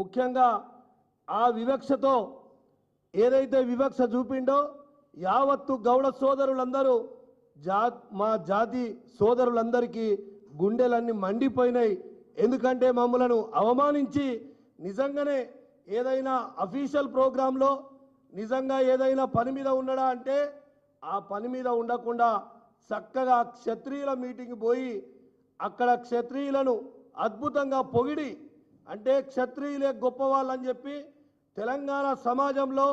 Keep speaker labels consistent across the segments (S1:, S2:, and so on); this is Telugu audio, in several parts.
S1: ముఖ్యంగా ఆ వివక్షతో ఏదైతే వివక్ష చూపిండో యావత్తు గౌడ సోదరులందరూ మా జాతి సోదరులందరికీ గుండెలన్నీ మండిపోయినాయి. ఎందుకంటే మమ్మలను అవమానించి నిజంగానే ఏదైనా అఫీషియల్ ప్రోగ్రాంలో నిజంగా ఏదైనా పని మీద ఉండడా అంటే ఆ పని మీద ఉండకుండా చక్కగా క్షత్రియుల మీటింగ్ పోయి అక్కడ క్షత్రియులను అద్భుతంగా పొగిడి అంటే క్షత్రియులే గొప్పవాళ్ళని చెప్పి తెలంగాణ సమాజంలో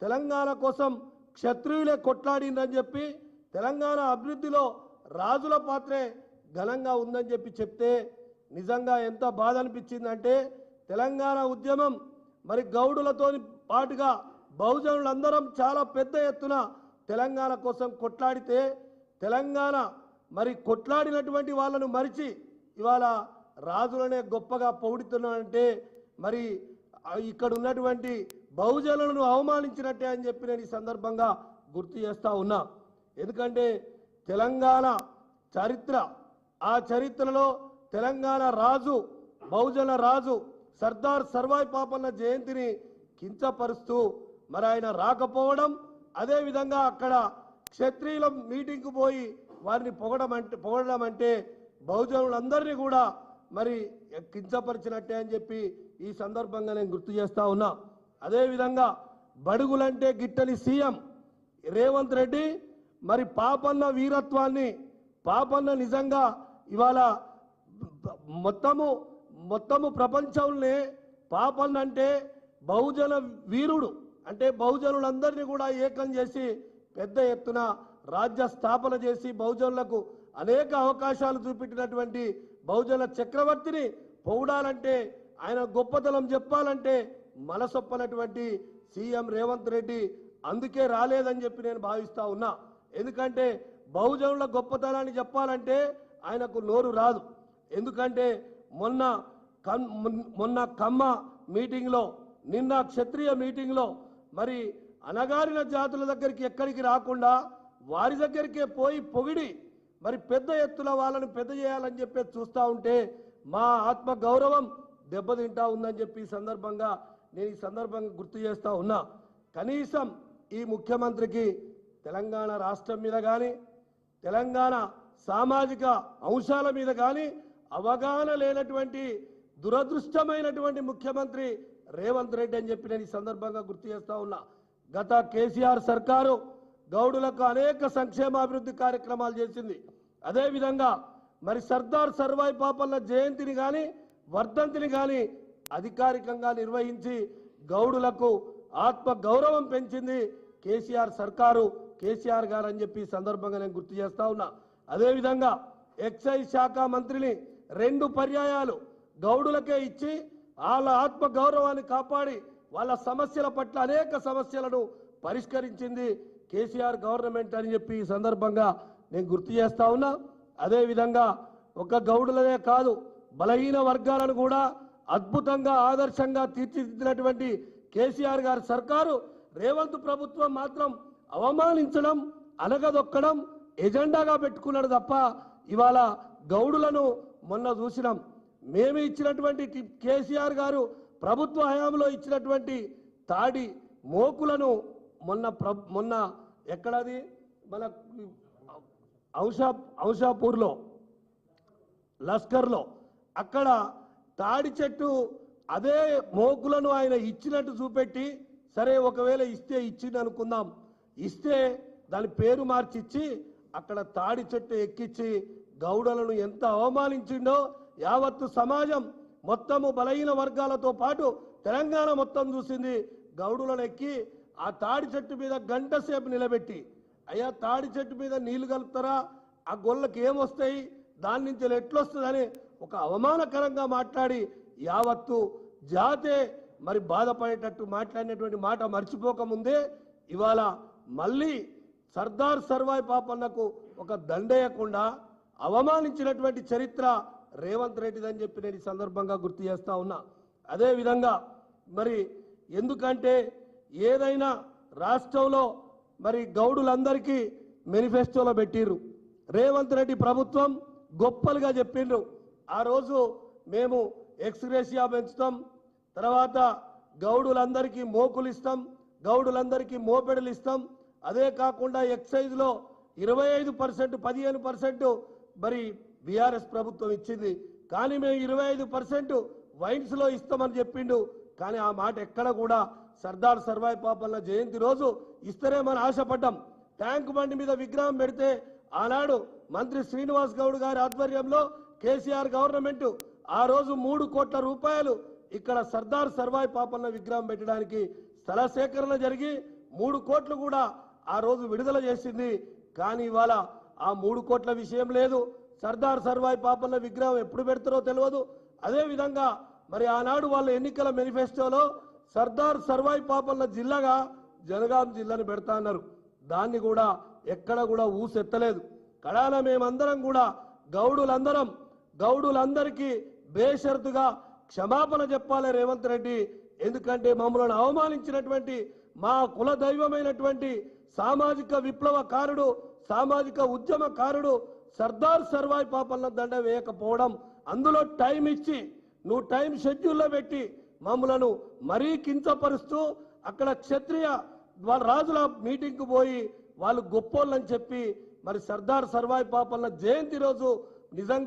S1: తెలంగాణ కోసం క్షత్రియులే కొట్లాడిందని చెప్పి తెలంగాణ అభివృద్ధిలో రాజుల పాత్రే ఘనంగా ఉందని చెప్పి చెప్తే నిజంగా ఎంత బాధ అనిపించిందంటే తెలంగాణ ఉద్యమం మరి గౌడులతో పాటుగా బహుజనులందరం చాలా పెద్ద ఎత్తున తెలంగాణ కోసం కొట్లాడితే తెలంగాణ మరి కొట్లాడినటువంటి వాళ్ళను మరిచి ఇవాళ రాజులనే గొప్పగా పొగుడుతున్నానంటే మరి ఇక్కడ ఉన్నటువంటి బహుజనులను అవమానించినట్టే అని చెప్పి నేను ఈ సందర్భంగా గుర్తు చేస్తా ఉన్నా. ఎందుకంటే తెలంగాణ చరిత్ర ఆ చరిత్రలో తెలంగాణ రాజు బహుజన రాజు సర్దార్ సర్వాయి పాపన్న జయంతిని కించపరుస్తూ మరి ఆయన రాకపోవడం అదేవిధంగా అక్కడ క్షత్రియుల మీటింగ్కు పోయి వారిని పొగడడం అంటే బహుజనులందరినీ కూడా మరి కించపరిచినట్టే అని చెప్పి ఈ సందర్భంగా నేను గుర్తు చేస్తా ఉన్నా. అదేవిధంగా బడుగులంటే గిట్టని సీఎం రేవంత్ రెడ్డి మరి పాపన్న వీరత్వాన్ని పాపన్న నిజంగా ఇవాళ మొత్తము ప్రపంచంలో పాపన్న అంటే బహుజన వీరుడు అంటే బహుజనులందరినీ కూడా ఏకం చేసి పెద్ద ఎత్తున రాజ్య స్థాపన చేసి బహుజనులకు అనేక అవకాశాలు చూపెట్టినటువంటి బహుజన చక్రవర్తిని పొగడాలంటే ఆయన గొప్పతనం చెప్పాలంటే మనసొప్పనటువంటి సీఎం రేవంత్ రెడ్డి అందుకే రాలేదని చెప్పి నేను భావిస్తా ఉన్నా. ఎందుకంటే బహుజనుల గొప్పతనాన్ని చెప్పాలంటే ఆయనకు నోరు రాదు. ఎందుకంటే మొన్న కమ్మ మీటింగ్లో నిన్న క్షత్రియ మీటింగ్లో మరి అనగారిన జాతుల దగ్గరికి ఎక్కడికి రాకుండా వారి దగ్గరికే పోయి పొగిడి మరి పెద్ద ఎత్తున వాళ్ళని పెద్ద చేయాలని చెప్పి చూస్తూ ఉంటే మా ఆత్మ గౌరవం దెబ్బతింటా ఉందని చెప్పి నేను ఈ సందర్భంగా గుర్తు చేస్తా ఉన్నా. కనీసం ఈ ముఖ్యమంత్రికి తెలంగాణ రాష్ట్రం మీద కానీ తెలంగాణ సామాజిక అంశాల మీద కానీ అవగాహన లేనటువంటి దురదృష్టమైనటువంటి ముఖ్యమంత్రి రేవంత్ రెడ్డి అని చెప్పి నేను ఈ సందర్భంగా గుర్తు చేస్తా ఉన్నా. గత కేసీఆర్ సర్కారు గౌడులకు అనేక సంక్షేమాభివృద్ధి కార్యక్రమాలు చేసింది. అదేవిధంగా మరి సర్దార్ సర్వాయి పాపన్న జయంతిని కానీ వర్ధంతిని కానీ అధికారికంగా నిర్వహించి గౌడులకు ఆత్మ గౌరవం పెంచింది కేసీఆర్ సర్కారు కేసీఆర్ గారు అని చెప్పి సందర్భంగా నేను గుర్తు చేస్తా ఉన్నా. అదేవిధంగా ఎక్సైజ్ శాఖ మంత్రిని 2 పర్యాయాలు గౌడులకే ఇచ్చి వాళ్ళ ఆత్మ గౌరవాన్ని కాపాడి వాళ్ళ సమస్యల పట్ల అనేక సమస్యలను పరిష్కరించింది కేసీఆర్ గవర్నమెంట్ అని చెప్పి ఈ సందర్భంగా నేను గుర్తు చేస్తా ఉన్నా. అదేవిధంగా ఒక గౌడులనే కాదు బలహీన వర్గాలను కూడా అద్భుతంగా ఆదర్శంగా తీర్చిదిద్దినటువంటి కేసీఆర్ గారి సర్కారు రేవంత్ ప్రభుత్వం మాత్రం అవమానించడం అనగదొక్కడం ఎజెండాగా పెట్టుకున్నాడు తప్ప ఇవాళ గౌడులను మొన్న చూసినాం. మేము ఇచ్చినటువంటి కేసీఆర్ గారు ప్రభుత్వ హయాంలో ఇచ్చినటువంటి తాడి మోకులను మొన్న ఎక్కడది మన ఔషాపూర్లో లస్కర్లో అక్కడ తాడి చెట్టు అదే మోకులను ఆయన ఇచ్చినట్టు చూపెట్టి సరే ఒకవేళ ఇస్తే ఇచ్చింది అనుకుందాం, ఇస్తే దాని పేరు మార్చిచ్చి అక్కడ తాడి చెట్టు ఎక్కించి గౌడలను ఎంత అవమానించిండో యావత్తు సమాజం మొత్తము బలహీన వర్గాలతో పాటు తెలంగాణ మొత్తం చూసింది. గౌడులను ఎక్కి ఆ తాడి చెట్టు మీద గంట సేపు నిలబెట్టి అయ్యా తాడి చెట్టు మీద నీళ్లు కలుపుతారా, ఆ గొల్లకి ఏమొస్తాయి, దాని నుంచి ఎట్లొస్తుందని ఒక అవమానకరంగా మాట్లాడి యావత్తు జాతే మరి బాధపడేటట్టు మాట్లాడినటువంటి మాట మర్చిపోకముందే ఇవాళ మళ్ళీ సర్దార్ సర్వాయి పాపన్నకు ఒక దండేయకుండా అవమానించినటువంటి చరిత్ర రేవంత్ రెడ్డిదని చెప్పి నేను ఈ సందర్భంగా గుర్తు చేస్తా ఉన్నా. అదేవిధంగా మరి ఎందుకంటే ఏదైనా రాష్ట్రంలో మరి గౌడులందరికీ మేనిఫెస్టోలో పెట్టిర్రు. రేవంత్ రెడ్డి ప్రభుత్వం గొప్పలుగా చెప్పిండ్రు. ఆ రోజు మేము ఎక్స్గ్రేషియా పెంచుతాం, తర్వాత గౌడులందరికీ మోకులు ఇస్తాం, గౌడులందరికీ మోపెడలు ఇస్తాం. అదే కాకుండా ఎక్సైజ్లో 25% 15% మరి బీఆర్ఎస్ ప్రభుత్వం ఇచ్చింది. కానీ మేము 25% వైన్స్లో ఇస్తామని చెప్పిండు. కానీ ఆ మాట ఎక్కడ కూడా సర్దార్ సర్వాయి పాపన్న జయంతి రోజు ఇస్తారేమని ఆశపడ్డాం. ట్యాంక్ బండి మీద విగ్రహం పెడితే ఆనాడు మంత్రి శ్రీనివాస్ గౌడ్ గారి ఆధ్వర్యంలో కేసీఆర్ గవర్నమెంట్ ఆ రోజు 3 కోట్ల రూపాయలు ఇక్కడ సర్దార్ సర్వాయి పాపన్న విగ్రహం పెట్టడానికి స్థల సేకరణ జరిగి 3 కోట్లు కూడా ఆ రోజు విడుదల చేసింది. కానీ ఇవాళ ఆ 3 కోట్ల విషయం లేదు. సర్దార్ సర్వాయి పాపన్న విగ్రహం ఎప్పుడు పెడతారో తెలియదు. అదేవిధంగా మరి ఆనాడు వాళ్ళ ఎన్నికల మేనిఫెస్టోలో సర్దార్ సర్వాయి పాపన్న జిల్లాగా జనగాం జిల్లాను పెడతా అన్నారు. దాన్ని కూడా ఎక్కడ కూడా ఊసెత్తలేదు. కడాన మేమందరం కూడా గౌడులందరికీ బేషరతుగా క్షమాపణ చెప్పాలి రేవంత్ రెడ్డి. ఎందుకంటే మమ్మల్ని అవమానించినటువంటి మా కుల దైవమైనటువంటి సామాజిక విప్లవకారుడు, సామాజిక ఉద్యమకారుడు సర్దార్ సర్వాయి పాపన్న దండ వేయకపోవడం, అందులో టైం ఇచ్చి నువ్వు టైం షెడ్యూల్లో పెట్టి మమ్మలను మరీ కించపరుస్తూ అక్కడ క్షత్రియ వాళ్ళ రాజుల మీటింగ్కు పోయి వాళ్ళు గొప్పోళ్ళని చెప్పి మరి సర్దార్ సర్వాయి పాపన్న జయంతి రోజు నిజంగా